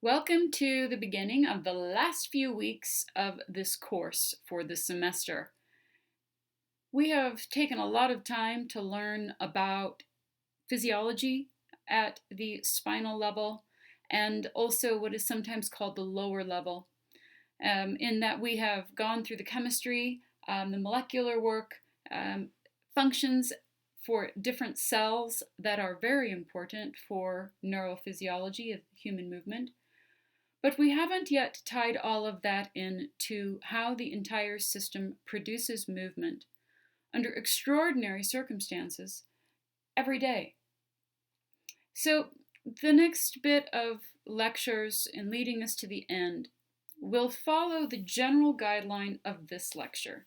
Welcome to the beginning of the last few weeks of this course for the semester. We have taken a lot of time to learn about physiology at the spinal level and also what is sometimes called the lower level, in that we have gone through the chemistry, the molecular work, functions for different cells that are very important for neurophysiology of human movement. But we haven't yet tied all of that in to how the entire system produces movement under extraordinary circumstances every day. So, the next bit of lectures and leading us to the end will follow the general guideline of this lecture.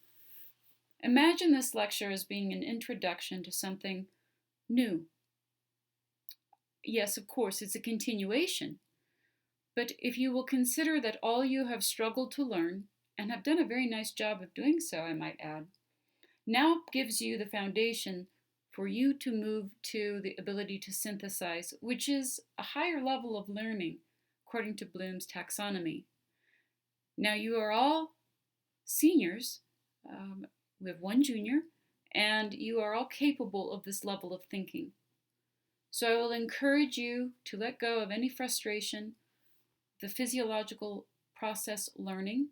Imagine this lecture as being an introduction to something new. Yes, of course, it's a continuation. But if you will consider that all you have struggled to learn, and have done a very nice job of doing so, I might add, now gives you the foundation for you to move to the ability to synthesize, which is a higher level of learning according to Bloom's taxonomy. Now you are all seniors, we have one junior, and you are all capable of this level of thinking. So I will encourage you to let go of any frustration, the physiological process learning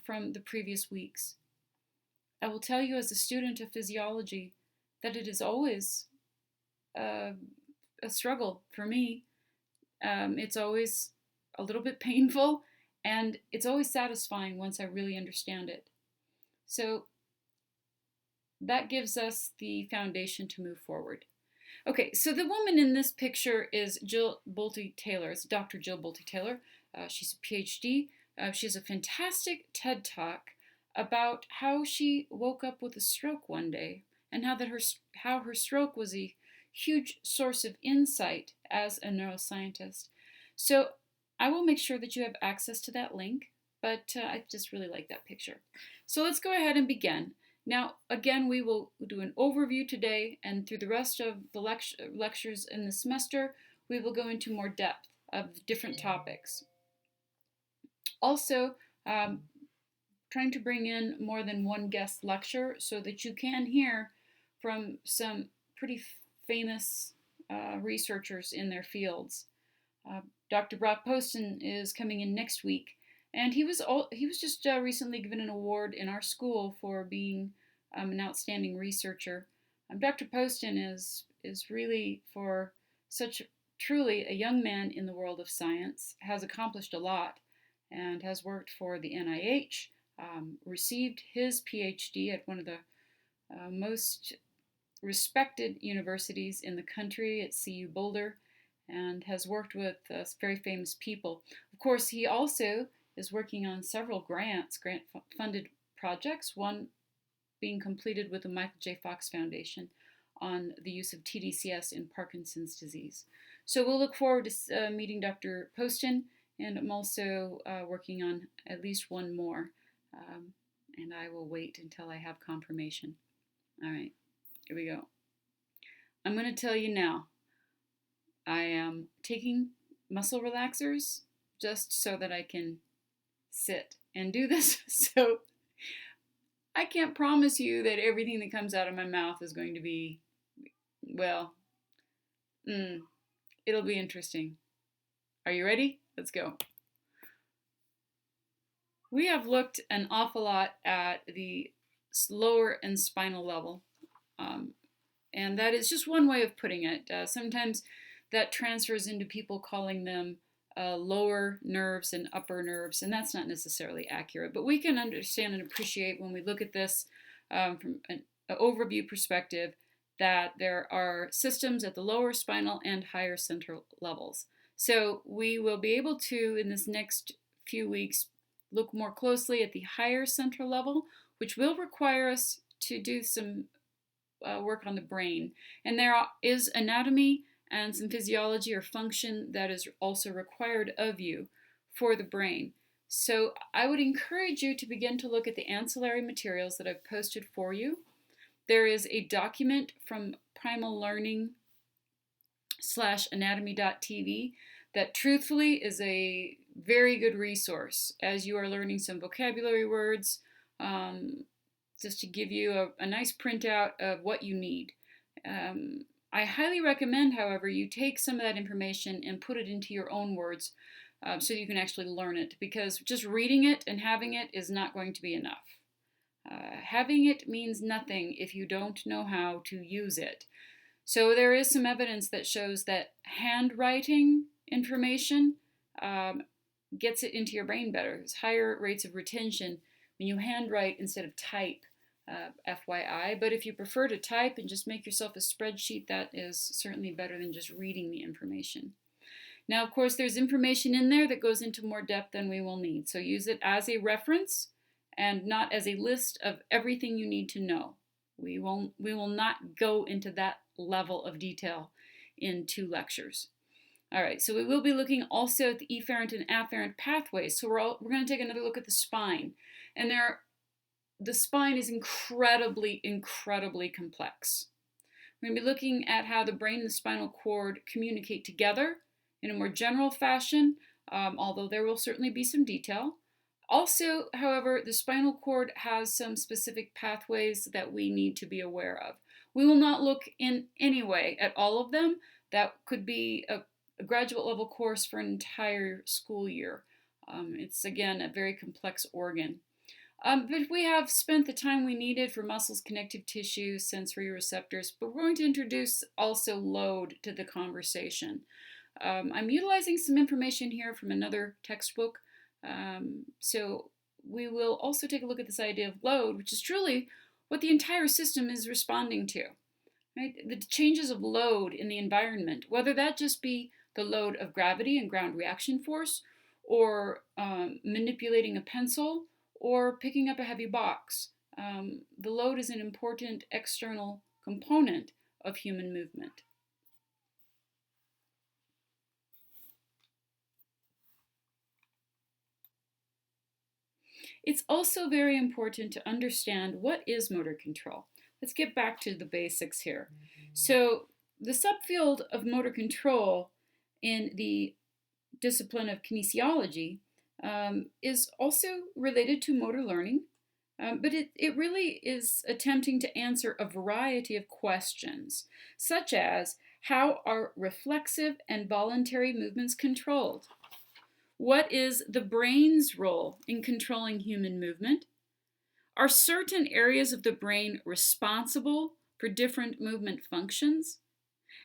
from the previous weeks. I will tell you as a student of physiology that it is always a struggle for me. It's always a little bit painful, and it's always satisfying once I really understand it. So that gives us the foundation to move forward. Okay, so the woman in this picture is Jill Bolte Taylor. It's Dr. Jill Bolte Taylor. She's a PhD. She has a fantastic TED Talk about how she woke up with a stroke one day and how her stroke was a huge source of insight as a neuroscientist. So I will make sure that you have access to that link, but I just really like that picture. So let's go ahead and begin. Now, again, we will do an overview today, and through the rest of the lectures in the semester, we will go into more depth of different topics. Also, trying to bring in more than one guest lecture so that you can hear from some pretty famous researchers in their fields. Dr. Brock Poston is coming in next week, and he was just recently given an award in our school for being an outstanding researcher. Dr. Poston is really, for such truly a young man in the world of science, has accomplished a lot and has worked for the NIH, received his PhD at one of the most respected universities in the country at CU Boulder, and has worked with very famous people. Of course, he also is working on several grant-funded projects, one being completed with the Michael J. Fox Foundation on the use of TDCS in Parkinson's disease. So we'll look forward to meeting Dr. Poston, and I'm also working on at least one more, and I will wait until I have confirmation. All right, here we go. I'm going to tell you now, I am taking muscle relaxers just so that I can sit and do this. So I can't promise you that everything that comes out of my mouth is going to be, well, it'll be interesting. Are you ready? Let's go. We have looked an awful lot at the lower and spinal level, and that is just one way of putting it. Sometimes that transfers into people calling them lower nerves and upper nerves, and that's not necessarily accurate. But we can understand and appreciate when we look at this from an overview perspective that there are systems at the lower spinal and higher central levels. So we will be able to, in this next few weeks, look more closely at the higher central level, which will require us to do some work on the brain. And there is anatomy and some physiology or function that is also required of you for the brain. So I would encourage you to begin to look at the ancillary materials that I've posted for you. There is a document from Primal Learning /anatomy.tv that truthfully is a very good resource as you are learning some vocabulary words, just to give you a nice printout of what you need. I highly recommend, however, you take some of that information and put it into your own words so you can actually learn it, because just reading it and having it is not going to be enough. Having it means nothing if you don't know how to use it. So there is some evidence that shows that handwriting information gets it into your brain better. There's higher rates of retention when you handwrite instead of type, FYI. But if you prefer to type and just make yourself a spreadsheet, that is certainly better than just reading the information. Now, of course, there's information in there that goes into more depth than we will need. So use it as a reference and not as a list of everything you need to know. We will not go into that level of detail in 2 lectures. All right, so we will be looking also at the efferent and afferent pathways. So we're going to take another look at the spine. And the spine is incredibly, incredibly complex. We're going to be looking at how the brain and the spinal cord communicate together in a more general fashion, although there will certainly be some detail. Also, however, the spinal cord has some specific pathways that we need to be aware of. We will not look in any way at all of them. That could be a graduate level course for an entire school year. It's, again, a very complex organ. But we have spent the time we needed for muscles, connective tissue, sensory receptors, but we're going to introduce also load to the conversation. I'm utilizing some information here from another textbook. So we will also take a look at this idea of load, which is truly what the entire system is responding to. Right? The changes of load in the environment, whether that just be the load of gravity and ground reaction force, or manipulating a pencil, or picking up a heavy box. The load is an important external component of human movement. It's also very important to understand what is motor control. Let's get back to the basics here. So the subfield of motor control in the discipline of kinesiology is also related to motor learning, but it really is attempting to answer a variety of questions, such as how are reflexive and voluntary movements controlled? What is the brain's role in controlling human movement? Are certain areas of the brain responsible for different movement functions?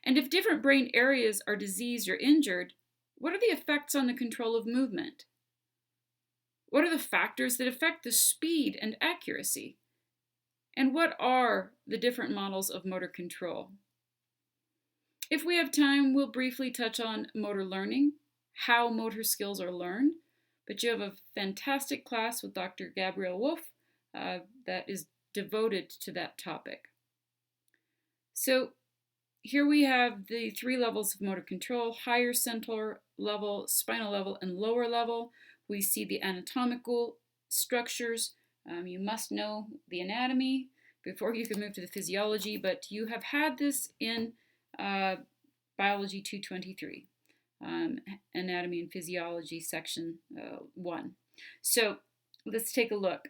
And if different brain areas are diseased or injured, what are the effects on the control of movement? What are the factors that affect the speed and accuracy? And what are the different models of motor control? If we have time, we'll briefly touch on motor learning, how motor skills are learned, but you have a fantastic class with Dr. Gabrielle Wolf that is devoted to that topic. So here we have the 3 levels of motor control: higher central level, spinal level, and lower level. We see the anatomical structures. You must know the anatomy before you can move to the physiology, but you have had this in Biology 223. Anatomy and Physiology, section 1. So let's take a look.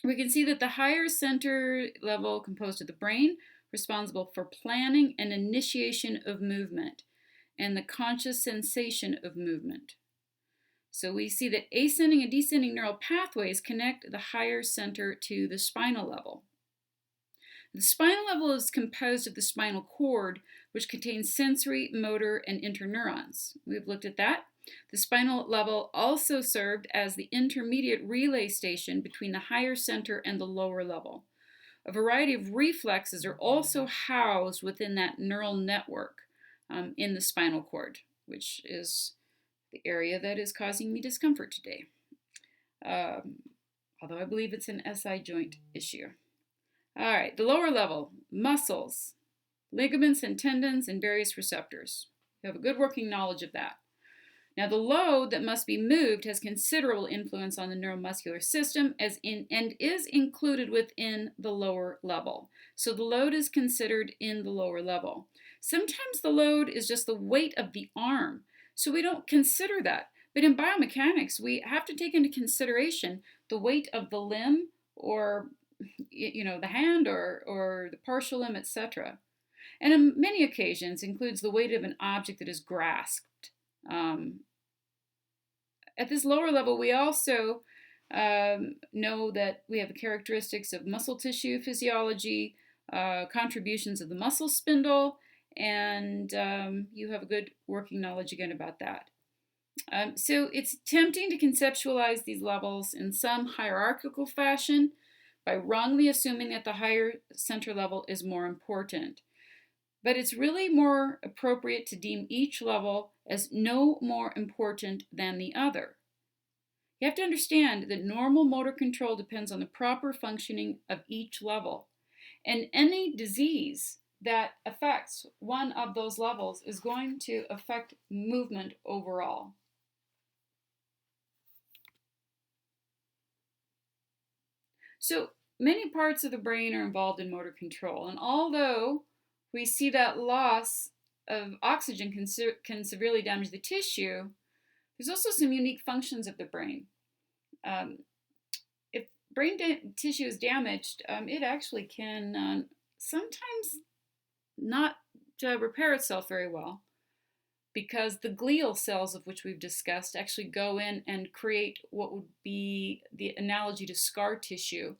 We can see that the higher center level, composed of the brain, responsible for planning and initiation of movement, and the conscious sensation of movement. So we see that ascending and descending neural pathways connect the higher center to the spinal level. The spinal level is composed of the spinal cord, which contains sensory, motor, and interneurons. We've looked at that. The spinal level also served as the intermediate relay station between the higher center and the lower level. A variety of reflexes are also housed within that neural network in the spinal cord, which is the area that is causing me discomfort today. Although I believe it's an SI joint issue. All right, the lower level, muscles, ligaments and tendons, and various receptors. You have a good working knowledge of that. Now, the load that must be moved has considerable influence on the neuromuscular system and is included within the lower level. So the load is considered in the lower level. Sometimes the load is just the weight of the arm, so we don't consider that. But in biomechanics, we have to take into consideration the weight of the limb, or the hand, or the partial limb, etc. And on many occasions includes the weight of an object that is grasped. At this lower level, we also know that we have the characteristics of muscle tissue physiology, contributions of the muscle spindle, and you have a good working knowledge again about that. So it's tempting to conceptualize these levels in some hierarchical fashion by wrongly assuming that the higher center level is more important. But it's really more appropriate to deem each level as no more important than the other. You have to understand that normal motor control depends on the proper functioning of each level. And any disease that affects one of those levels is going to affect movement overall. So many parts of the brain are involved in motor control, and although we see that loss of oxygen can severely damage the tissue, there's also some unique functions of the brain. If brain tissue is damaged, it actually can sometimes not repair itself very well, because the glial cells, of which we've discussed, actually go in and create what would be the analogy to scar tissue,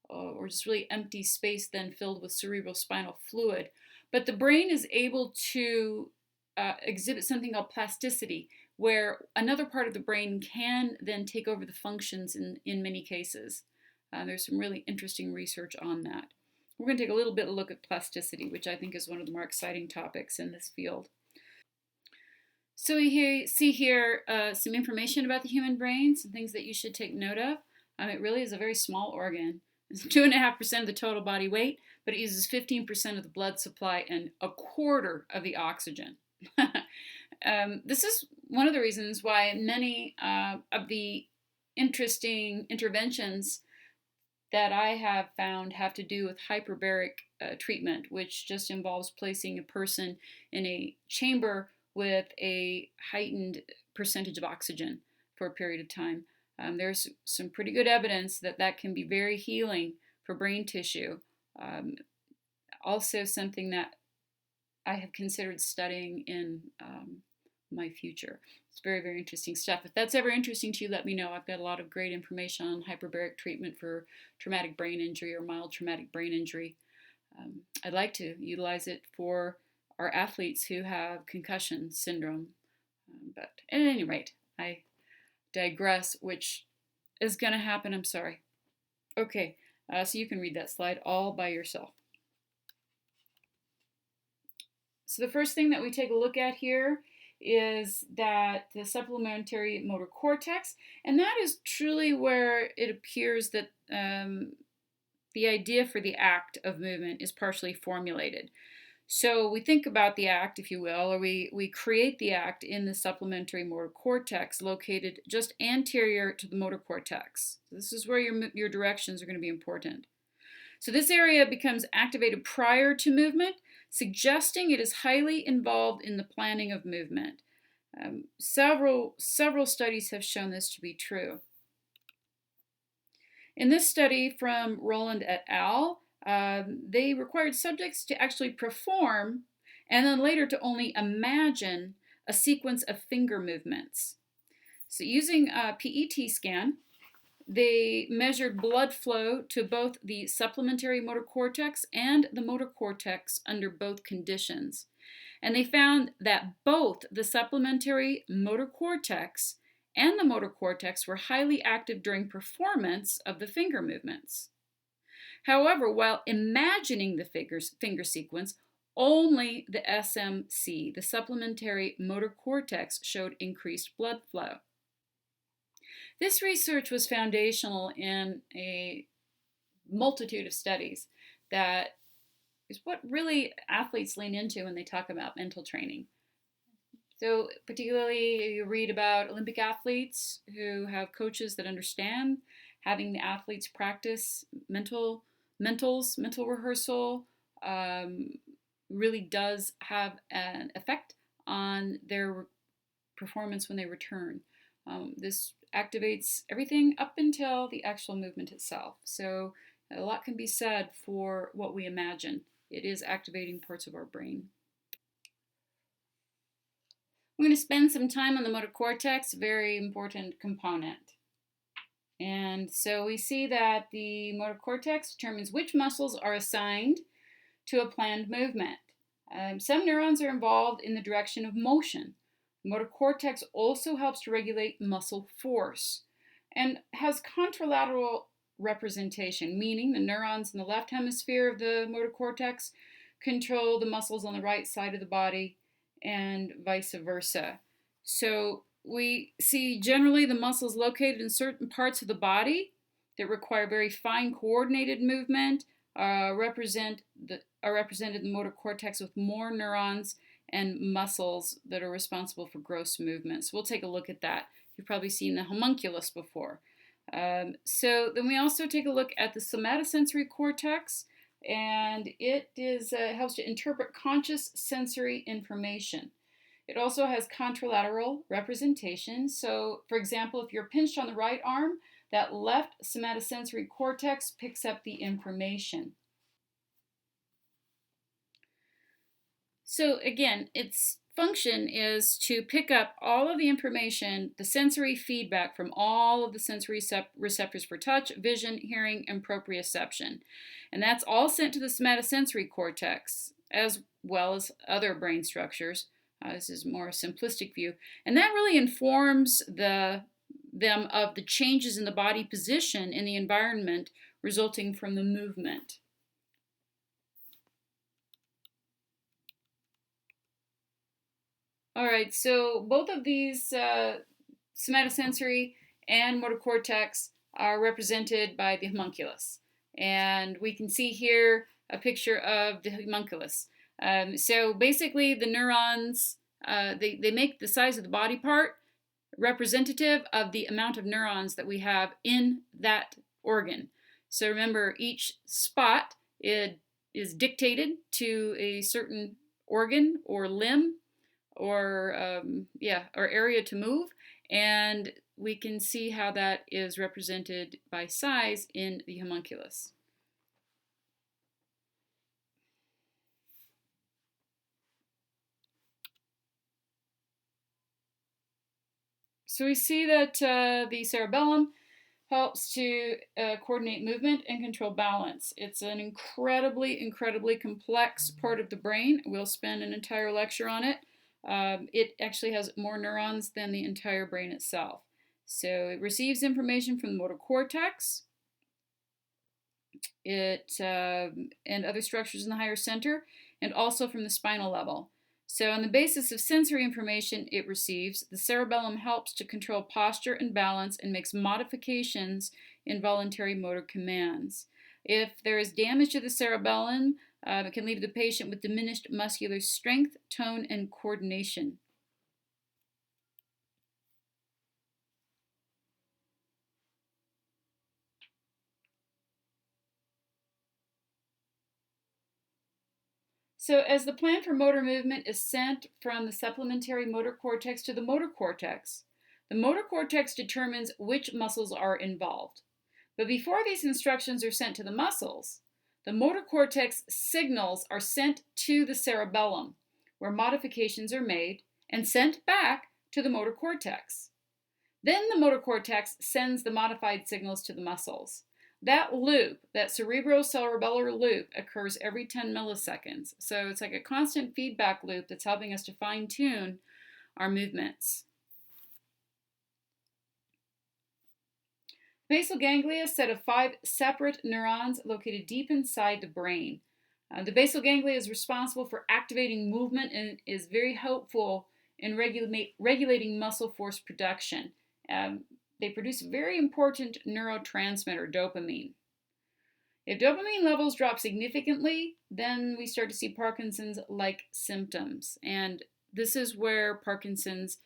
or just really empty space then filled with cerebrospinal fluid. But the brain is able to exhibit something called plasticity, where another part of the brain can then take over the functions in many cases. There's some really interesting research on that. We're going to take a little bit of a look at plasticity, which I think is one of the more exciting topics in this field. So you see here some information about the human brain, some things that you should take note of. It really is a very small organ. It's 2.5% of the total body weight, but it uses 15% of the blood supply and a quarter of the oxygen. This is one of the reasons why many of the interesting interventions that I have found have to do with hyperbaric treatment, which just involves placing a person in a chamber with a heightened percentage of oxygen for a period of time. There's some pretty good evidence that that can be very healing for brain tissue. Also something that I have considered studying in my future. It's very, very interesting stuff. If that's ever interesting to you, let me know. I've got a lot of great information on hyperbaric treatment for traumatic brain injury or mild traumatic brain injury. I'd like to utilize it for our athletes who have concussion syndrome. But at any rate, I digress, which is going to happen. I'm sorry. Okay, so you can read that slide all by yourself. So the first thing that we take a look at here is that the supplementary motor cortex, and that is truly where it appears that the idea for the act of movement is partially formulated. So we think about the act, if you will, or we create the act in the supplementary motor cortex located just anterior to the motor cortex. This is where your directions are going to be important. So this area becomes activated prior to movement, suggesting it is highly involved in the planning of movement. Several studies have shown this to be true. In this study from Roland et al., they required subjects to actually perform and then later to only imagine a sequence of finger movements. So using a PET scan, they measured blood flow to both the supplementary motor cortex and the motor cortex under both conditions. And they found that both the supplementary motor cortex and the motor cortex were highly active during performance of the finger movements. However, while imagining the finger sequence, only the SMC, the supplementary motor cortex, showed increased blood flow. This research was foundational in a multitude of studies that is what really athletes lean into when they talk about mental training. So particularly you read about Olympic athletes who have coaches that understand having the athletes practice mental rehearsal, really does have an effect on their performance when they return. This activates everything up until the actual movement itself. So a lot can be said for what we imagine. It is activating parts of our brain. We're going to spend some time on the motor cortex, very important component. And so we see that the motor cortex determines which muscles are assigned to a planned movement. Some neurons are involved in the direction of motion. The motor cortex also helps to regulate muscle force and has contralateral representation, meaning the neurons in the left hemisphere of the motor cortex control the muscles on the right side of the body and vice versa. So we see generally the muscles located in certain parts of the body that require very fine coordinated movement are represented in the motor cortex with more neurons and muscles that are responsible for gross movement. So we'll take a look at that. You've probably seen the homunculus before. So then we also take a look at the somatosensory cortex, and it helps to interpret conscious sensory information. It also has contralateral representation. So, for example, if you're pinched on the right arm, that left somatosensory cortex picks up the information. So again, its function is to pick up all of the information, the sensory feedback from all of the sensory receptors for touch, vision, hearing, and proprioception. And that's all sent to the somatosensory cortex, as well as other brain structures. This is a more simplistic view. And that really informs them of the changes in the body position in the environment resulting from the movement. All right, so both of these somatosensory and motor cortex are represented by the homunculus. And we can see here a picture of the homunculus. So basically the neurons, they make the size of the body part representative of the amount of neurons that we have in that organ. So remember, each spot is dictated to a certain organ or limb or area to move, and we can see how that is represented by size in the homunculus. So we see that the cerebellum helps to coordinate movement and control balance. It's an incredibly complex part of the brain. We'll spend an entire lecture on it. It actually has more neurons than the entire brain itself. So it receives information from the motor cortex, and other structures in the higher center, and also from the spinal level. So on the basis of sensory information it receives, the cerebellum helps to control posture and balance and makes modifications in voluntary motor commands. If there is damage to the cerebellum, it can leave the patient with diminished muscular strength, tone, and coordination. So as the plan for motor movement is sent from the supplementary motor cortex to the motor cortex determines which muscles are involved. But before these instructions are sent to the muscles, the motor cortex signals are sent to the cerebellum, where modifications are made and sent back to the motor cortex. Then the motor cortex sends the modified signals to the muscles. That loop, that cerebrocerebellar loop, occurs every 10 milliseconds. So it's like a constant feedback loop that's helping us to fine-tune our movements. Basal ganglia is a set of 5 separate neurons located deep inside the brain. The basal ganglia is responsible for activating movement and is very helpful in regulating muscle force production. They produce a very important neurotransmitter, dopamine. If dopamine levels drop significantly, then we start to see Parkinson's-like symptoms. And this is where Parkinson's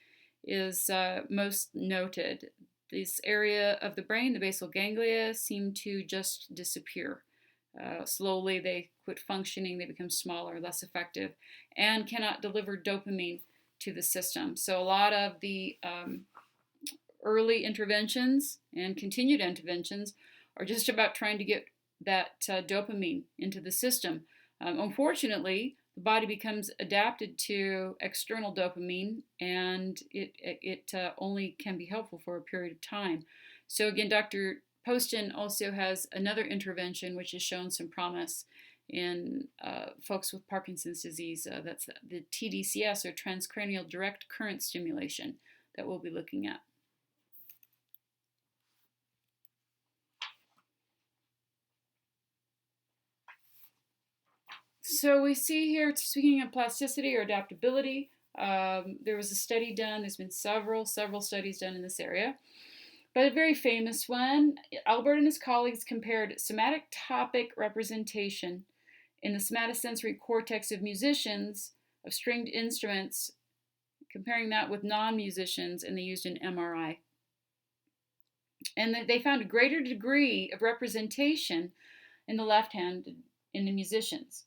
is most noted. This area of the brain, the basal ganglia, seem to just disappear. Slowly they quit functioning, they become smaller, less effective, and cannot deliver dopamine to the system. So a lot of the early interventions and continued interventions are just about trying to get that dopamine into the system. Unfortunately, the body becomes adapted to external dopamine, and it only can be helpful for a period of time. So again, Dr. Poston also has another intervention which has shown some promise in folks with Parkinson's disease. That's the TDCS, or transcranial direct current stimulation, that we'll be looking at. So we see here, speaking of plasticity or adaptability, there was a study done. There's been several studies done in this area. But a very famous one, Albert and his colleagues compared somatotopic representation in the somatosensory cortex of musicians of stringed instruments, comparing that with non-musicians, and they used an MRI. And they found a greater degree of representation in the left hand in the musicians,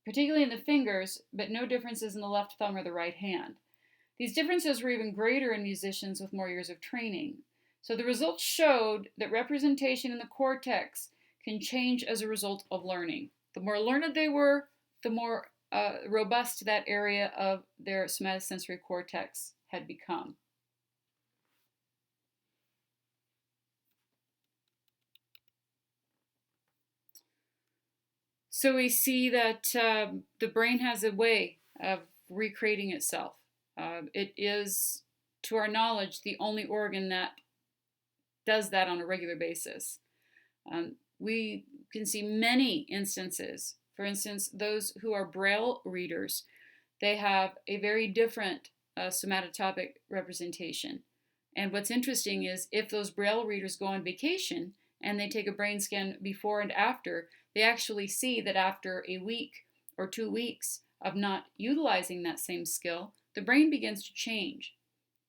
particularly in the fingers, but no differences in the left thumb or the right hand. These differences were even greater in musicians with more years of training. So the results showed that representation in the cortex can change as a result of learning. The more learned they were, the more robust that area of their somatosensory cortex had become. So we see that the brain has a way of recreating itself. It is, to our knowledge, the only organ that does that on a regular basis. We can see many instances. For instance, those who are Braille readers, they have a very different somatotopic representation. And what's interesting is if those Braille readers go on vacation and they take a brain scan before and after, they actually see that after a week or 2 weeks of not utilizing that same skill, the brain begins to change.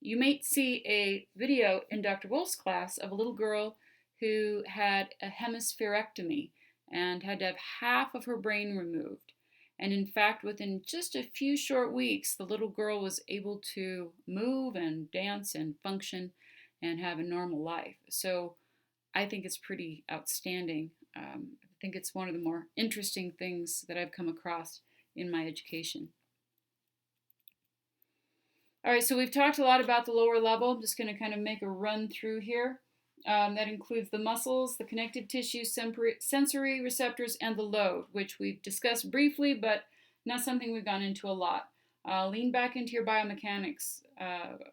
You might see a video in Dr. Wolf's class of a little girl who had a hemispherectomy and had to have half of her brain removed. And in fact, within just a few short weeks, the little girl was able to move and dance and function and have a normal life. So I think it's pretty outstanding. I think it's one of the more interesting things that I've come across in my education. All right, so we've talked a lot about the lower level. I'm just going to kind of make a run through here. That includes the muscles, the connective tissue, sensory receptors, and the load, which we've discussed briefly, but not something we've gone into a lot. Lean back into your biomechanics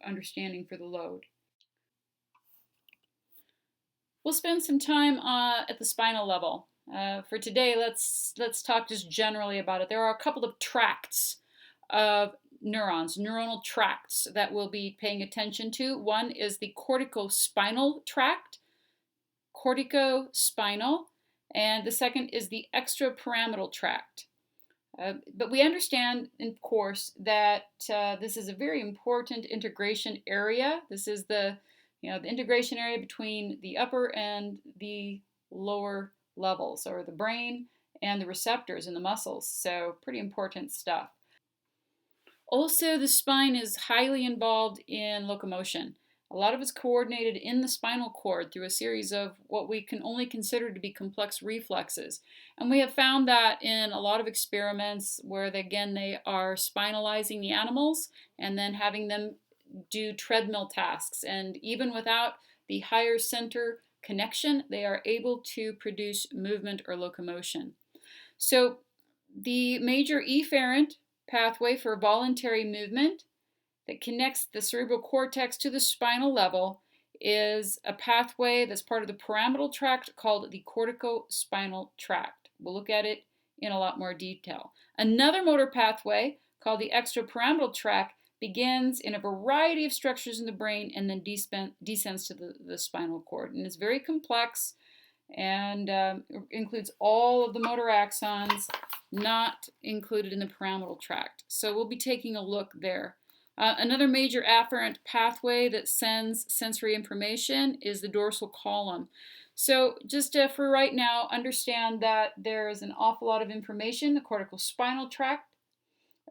understanding for the load. We'll spend some time at the spinal level. For today, let's talk just generally about it. There are a couple of tracts of neurons, neuronal tracts, that we'll be paying attention to. One is the corticospinal tract, corticospinal, and the second is the extrapyramidal tract. But we understand, of course, that this is a very important integration area. This is the integration area between the upper and the lower levels, or the brain and the receptors in the muscles. So pretty important stuff. Also, the spine is highly involved in locomotion. A lot of it's coordinated in the spinal cord through a series of what we can only consider to be complex reflexes. And we have found that in a lot of experiments where, they are spinalizing the animals and then having them do treadmill tasks. And even without the higher center connection, they are able to produce movement or locomotion. So the major efferent pathway for voluntary movement that connects the cerebral cortex to the spinal level is a pathway that's part of the pyramidal tract called the corticospinal tract. We'll look at it in a lot more detail. Another motor pathway called the extrapyramidal tract begins in a variety of structures in the brain and then descends to the spinal cord. And it's very complex and includes all of the motor axons not included in the pyramidal tract. So we'll be taking a look there. Another major afferent pathway that sends sensory information is the dorsal column. So just for right now, understand that there is an awful lot of information. The cortical spinal tract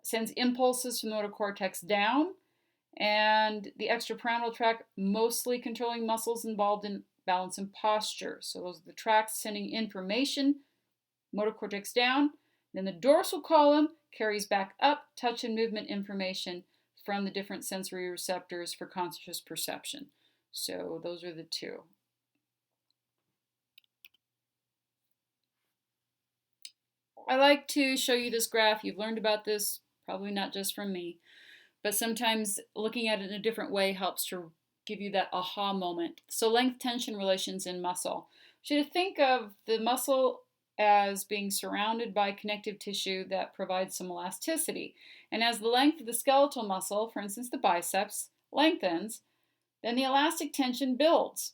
sends impulses from the motor cortex down, and the extrapyramidal tract mostly controlling muscles involved in balance and posture. So those are the tracts sending information, motor cortex down. Then the dorsal column carries back up touch and movement information from the different sensory receptors for conscious perception. So those are the two. I like to show you this graph. You've learned about this, probably not just from me, but sometimes looking at it in a different way helps to give you that aha moment. So length-tension relations in muscle. So to think of the muscle as being surrounded by connective tissue that provides some elasticity. And as the length of the skeletal muscle, for instance the biceps, lengthens, then the elastic tension builds.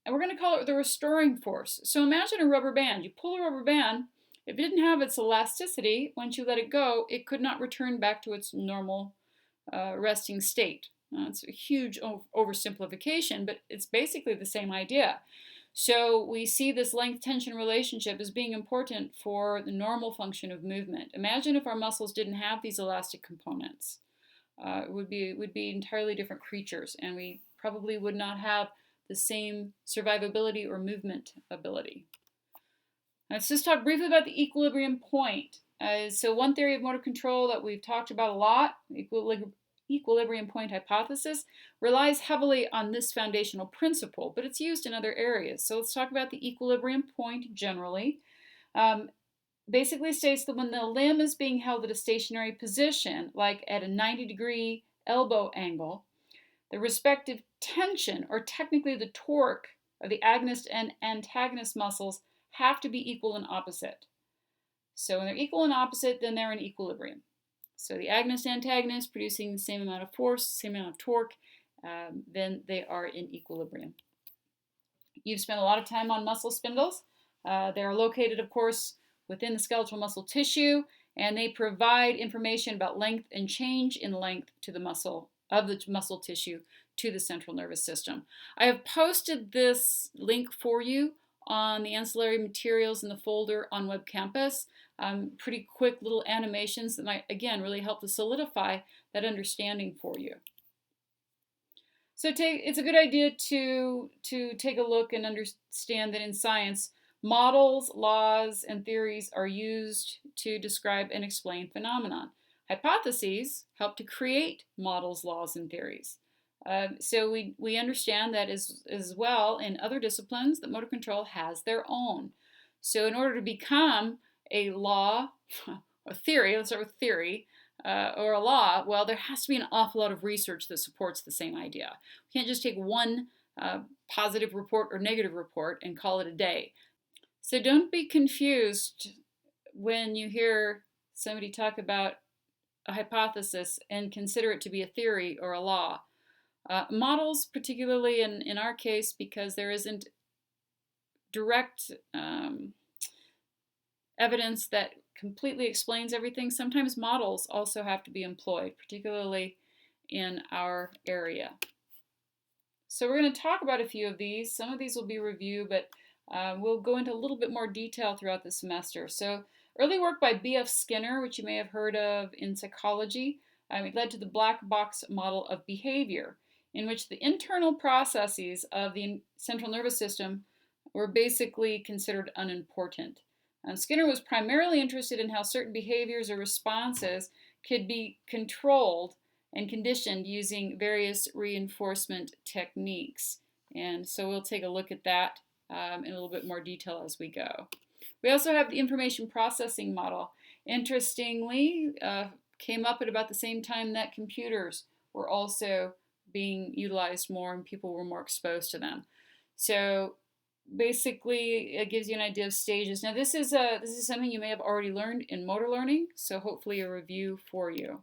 And we're going to call it the restoring force. So imagine a rubber band. You pull a rubber band. If it didn't have its elasticity, once you let it go, it could not return back to its normal resting state. It's a huge oversimplification, but it's basically the same idea. So we see this length-tension relationship as being important for the normal function of movement. Imagine if our muscles didn't have these elastic components. It would be entirely different creatures, and we probably would not have the same survivability or movement ability. Let's just talk briefly about the equilibrium point. So one theory of motor control that we've talked about a lot, equilibrium point hypothesis, relies heavily on this foundational principle, but it's used in other areas. So let's talk about the equilibrium point generally. Basically states that when the limb is being held at a stationary position, like at a 90-degree elbow angle, the respective tension, or technically the torque, of the agonist and antagonist muscles have to be equal and opposite. So when they're equal and opposite, then they're in equilibrium. So the agonist and antagonist producing the same amount of force, same amount of torque, then they are in equilibrium. You've spent a lot of time on muscle spindles. They're located, of course, within the skeletal muscle tissue, and they provide information about length and change in length to the muscle tissue to the central nervous system. I have posted this link for you on the ancillary materials in the folder on Web Campus. Pretty quick little animations that might, again, really help to solidify that understanding for you. So it's a good idea to take a look and understand that in science, models, laws, and theories are used to describe and explain phenomenon. Hypotheses help to create models, laws, and theories. So we understand that as well in other disciplines that motor control has their own. So in order to become a law, a theory, let's start with theory, or a law, well, there has to be an awful lot of research that supports the same idea. We can't just take one positive report or negative report and call it a day. So don't be confused when you hear somebody talk about a hypothesis and consider it to be a theory or a law. Models, particularly in our case, because there isn't direct evidence that completely explains everything, sometimes models also have to be employed, particularly in our area. So we're going to talk about a few of these. Some of these will be review, but we'll go into a little bit more detail throughout the semester. So early work by B.F. Skinner, which you may have heard of in psychology, it led to the black box model of behavior, in which the internal processes of the central nervous system were basically considered unimportant. Skinner was primarily interested in how certain behaviors or responses could be controlled and conditioned using various reinforcement techniques. And so we'll take a look at that in a little bit more detail as we go. We also have the information processing model. Interestingly, came up at about the same time that computers were also being utilized more and people were more exposed to them. So basically, it gives you an idea of stages. Now, this is something you may have already learned in motor learning, so hopefully a review for you.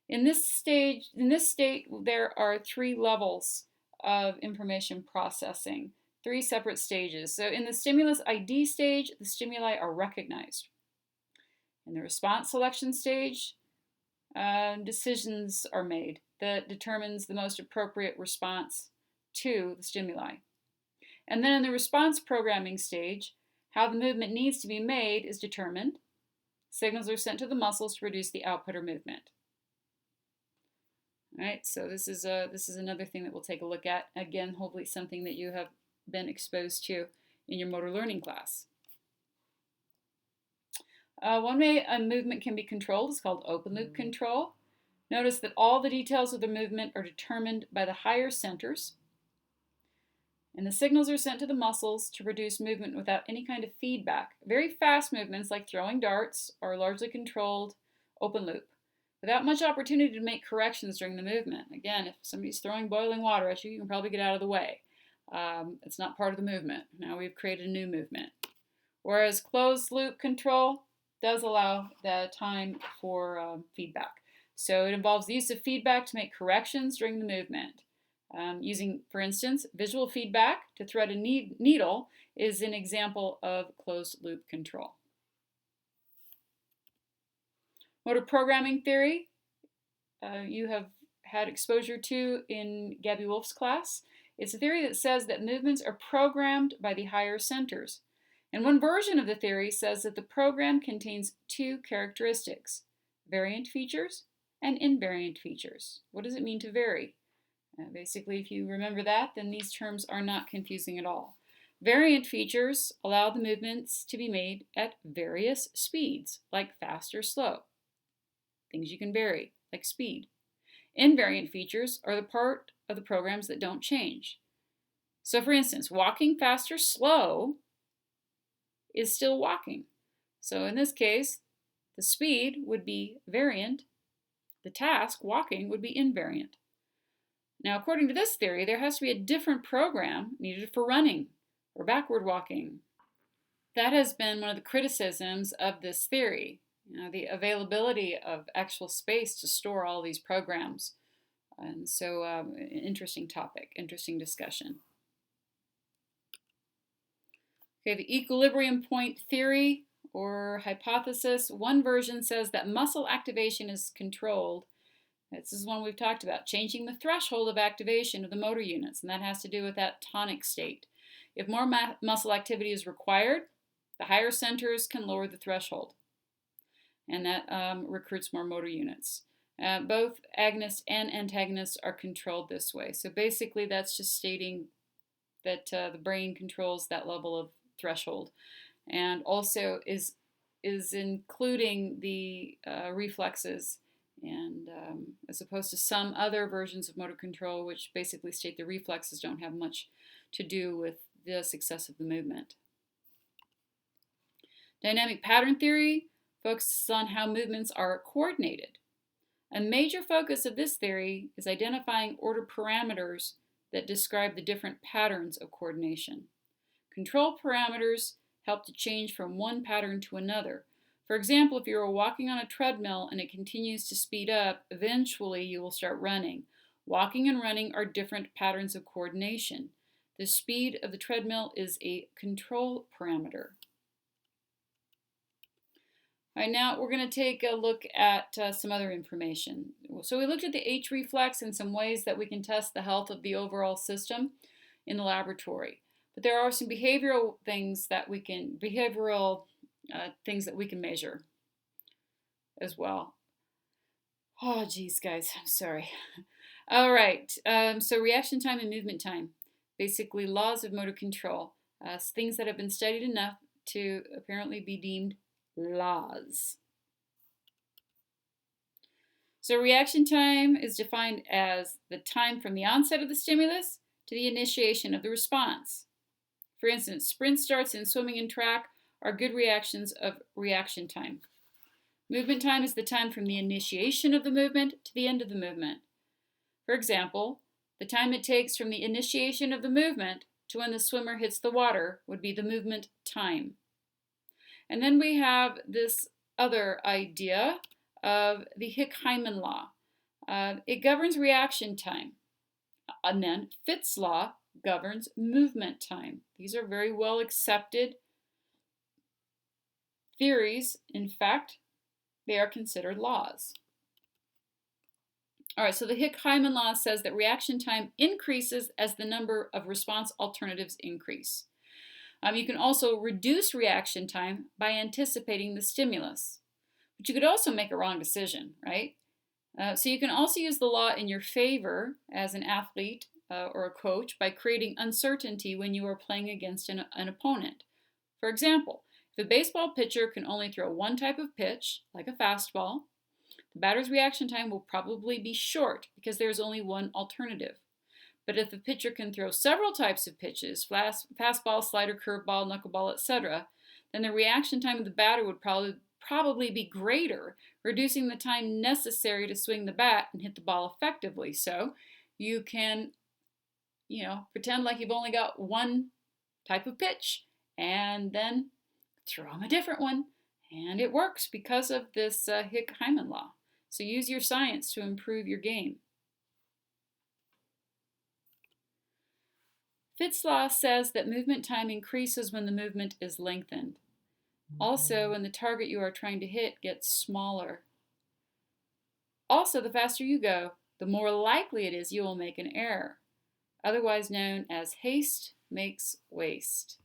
In this state, there are 3 levels of information processing, 3 separate stages. So in the stimulus ID stage, the stimuli are recognized. In the response selection stage, decisions are made that determines the most appropriate response to the stimuli. And then in the response programming stage, how the movement needs to be made is determined. Signals are sent to the muscles to produce the output or movement. All right, so this is another thing that we'll take a look at. Again, hopefully something that you have been exposed to in your motor learning class. One way a movement can be controlled is called open loop control. Notice that all the details of the movement are determined by the higher centers, and the signals are sent to the muscles to produce movement without any kind of feedback. Very fast movements like throwing darts are largely controlled open loop, without much opportunity to make corrections during the movement. Again, if somebody's throwing boiling water at you, you can probably get out of the way. It's not part of the movement. Now we've created a new movement. Whereas closed loop control does allow the time for feedback. So it involves the use of feedback to make corrections during the movement. Using, for instance, visual feedback to thread a needle is an example of closed loop control. Motor programming theory, you have had exposure to in Gabby Wolf's class. It's a theory that says that movements are programmed by the higher centers. And one version of the theory says that the program contains two characteristics, variant features and invariant features. What does it mean to vary? Basically, if you remember that, then these terms are not confusing at all. Variant features allow the movements to be made at various speeds, like fast or slow. Things you can vary, like speed. Invariant features are the part of the programs that don't change. So for instance, walking fast or slow is still walking. So in this case, the speed would be variant. The task, walking, would be invariant. Now, according to this theory, there has to be a different program needed for running or backward walking. That has been one of the criticisms of this theory, the availability of actual space to store all these programs. And so, interesting topic, interesting discussion. Okay, the equilibrium point theory or hypothesis. One version says that muscle activation is controlled. This is one we've talked about, changing the threshold of activation of the motor units, and that has to do with that tonic state. If more muscle activity is required, the higher centers can lower the threshold, and that recruits more motor units. Both agonists and antagonists are controlled this way. So basically that's just stating that the brain controls that level of threshold, and also is including the reflexes, and as opposed to some other versions of motor control which basically state the reflexes don't have much to do with the success of the movement. Dynamic pattern theory focuses on how movements are coordinated. A major focus of this theory is identifying order parameters that describe the different patterns of coordination. Control parameters help to change from one pattern to another. For example, if you're walking on a treadmill and it continues to speed up, eventually you will start running. Walking and running are different patterns of coordination. The speed of the treadmill is a control parameter. All right, now we're going to take a look at some other information. So we looked at the H reflex and some ways that we can test the health of the overall system in the laboratory. But there are some behavioral things that we can measure as well. Oh, geez, guys, I'm sorry. All right, so reaction time and movement time, basically laws of motor control, things that have been studied enough to apparently be deemed laws. So reaction time is defined as the time from the onset of the stimulus to the initiation of the response. For instance, sprint starts in swimming and track are good reactions of reaction time. Movement time is the time from the initiation of the movement to the end of the movement. For example, the time it takes from the initiation of the movement to when the swimmer hits the water would be the movement time. And then we have this other idea of the Hick-Hyman law. It governs reaction time. And then Fitt's law governs movement time. These are very well accepted theories. In fact, they are considered laws. All right, so the Hick-Hyman law says that reaction time increases as the number of response alternatives increase. You can also reduce reaction time by anticipating the stimulus, but you could also make a wrong decision, right? So you can also use the law in your favor as an athlete or a coach by creating uncertainty when you are playing against an opponent. For example, if a baseball pitcher can only throw one type of pitch, like a fastball, the batter's reaction time will probably be short because there is only one alternative. But if the pitcher can throw several types of pitches, fastball, slider, curveball, knuckleball, etc., then the reaction time of the batter would probably be greater, reducing the time necessary to swing the bat and hit the ball effectively. So you can, pretend like you've only got one type of pitch and then throw them a different one. And it works because of this Hick-Hyman law. So use your science to improve your game. Fitt's law says that movement time increases when the movement is lengthened. Also, when the target you are trying to hit gets smaller. Also, the faster you go, the more likely it is you will make an error, otherwise known as haste makes waste.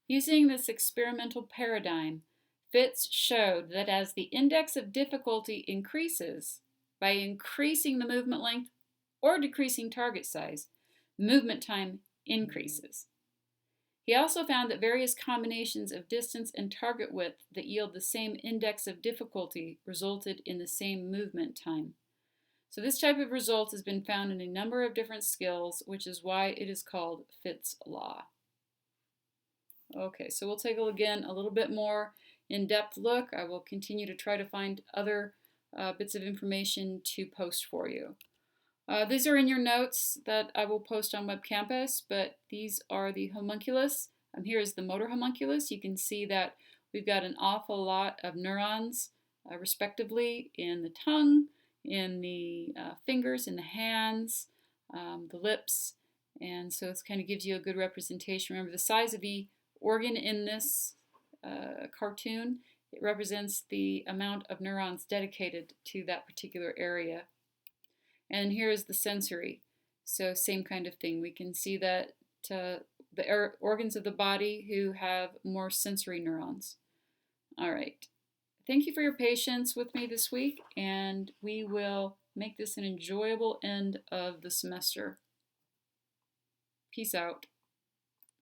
Using this experimental paradigm, Fitts showed that as the index of difficulty increases, by increasing the movement length or decreasing target size, movement time increases. He also found that various combinations of distance and target width that yield the same index of difficulty resulted in the same movement time. So this type of result has been found in a number of different skills, which is why it is called Fitts' law. Okay, so we'll take again a little bit more in-depth look. I will continue to try to find other bits of information to post for you. These are in your notes that I will post on Web Campus, but these are the homunculus. Here is the motor homunculus. You can see that we've got an awful lot of neurons, respectively, in the tongue, in the fingers, in the hands, the lips, and so it kind of gives you a good representation. Remember the size of the organ in this cartoon. It represents the amount of neurons dedicated to that particular area. And here is the sensory. So same kind of thing. We can see that the organs of the body who have more sensory neurons. All right. Thank you for your patience with me this week, and we will make this an enjoyable end of the semester. Peace out.